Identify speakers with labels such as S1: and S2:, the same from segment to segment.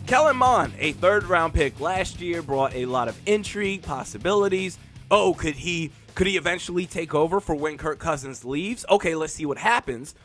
S1: Kellen Mond, a third-round pick last year, brought a lot of intrigue, possibilities. Oh, could he eventually take over for when Kirk Cousins leaves? Okay, let's see what happens.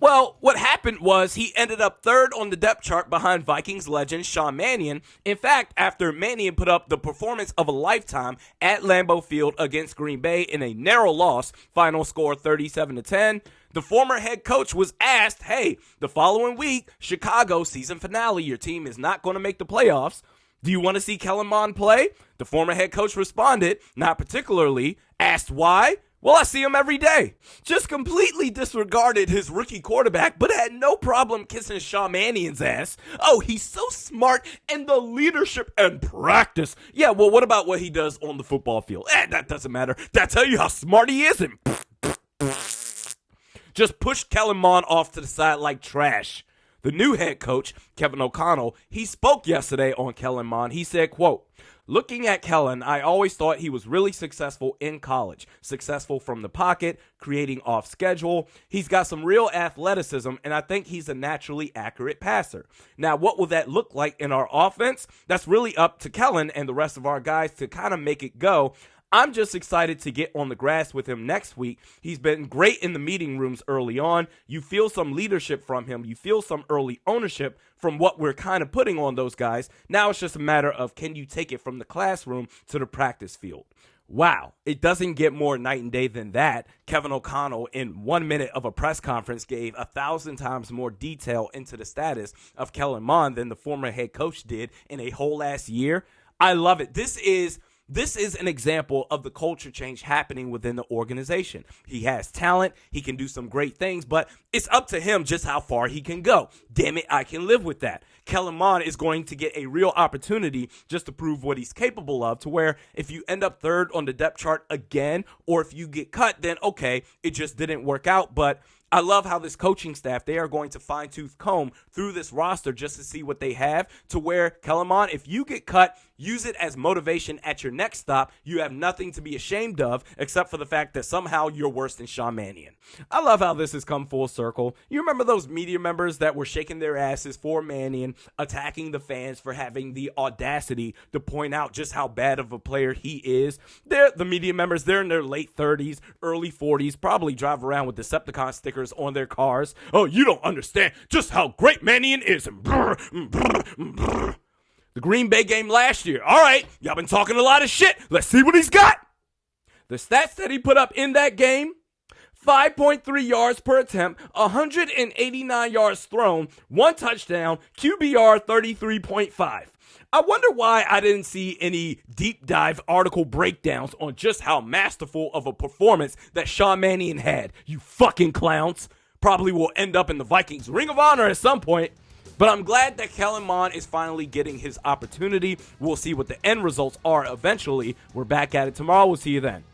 S1: Well, what happened was he ended up third on the depth chart behind Vikings legend Sean Mannion. In fact, after Mannion put up the performance of a lifetime at Lambeau Field against Green Bay in a narrow loss, final score 37-10, the former head coach was asked, hey, the following week, Chicago season finale, your team is not going to make the playoffs. Do you want to see Kellen Mond play? The former head coach responded, not particularly. Asked why? Well, I see him every day. Just completely disregarded his rookie quarterback, but had no problem kissing Sean Mannion's ass. Oh, he's so smart, and the leadership and practice. Yeah, well, what about what he does on the football field? That doesn't matter. Did I tell you how smart he is? And just pushed Kellen Mond off to the side like trash. The new head coach, Kevin O'Connell, he spoke yesterday on Kellen Mond. He said, quote, "Looking at Kellen, I always thought he was really successful in college. Successful from the pocket, creating off schedule. He's got some real athleticism, and I think he's a naturally accurate passer. Now, what will that look like in our offense? That's really up to Kellen and the rest of our guys to kind of make it go. I'm just excited to get on the grass with him next week. He's been great in the meeting rooms early on. You feel some leadership from him. You feel some early ownership from what we're kind of putting on those guys. Now it's just a matter of, can you take it from the classroom to the practice field?" Wow, it doesn't get more night and day than that. Kevin O'Connell, in 1 minute of a press conference, gave 1,000 times more detail into the status of Kellen Mond than the former head coach did in a whole last year. I love it. This is an example of the culture change happening within the organization. He has talent. He can do some great things, but it's up to him just how far he can go. Damn it, I can live with that. Kellen Mond is going to get a real opportunity just to prove what he's capable of, to where if you end up third on the depth chart again, or if you get cut, then okay, it just didn't work out. But I love how this coaching staff, they are going to fine-tooth comb through this roster just to see what they have, to where, Kellen Mond, if you get cut, use it as motivation at your next stop. You have nothing to be ashamed of except for the fact that somehow you're worse than Sean Mannion. I love how this has come full circle. You remember those media members that were shaking their asses for Mannion, attacking the fans for having the audacity to point out just how bad of a player he is? The media members, they're in their late 30s, early 40s, probably drive around with Decepticon stickers on their cars. Oh, you don't understand just how great Mannion is. And the Green Bay game last year. All right, y'all been talking a lot of shit. Let's see what he's got. The stats that he put up in that game: 5.3 yards per attempt, 189 yards thrown, 1 touchdown, QBR 33.5. I wonder why I didn't see any deep dive article breakdowns on just how masterful of a performance that Sean Mannion had. You fucking clowns. Probably will end up in the Vikings Ring of Honor at some point. But I'm glad that Kellen Mond is finally getting his opportunity. We'll see what the end results are eventually. We're back at it tomorrow. We'll see you then.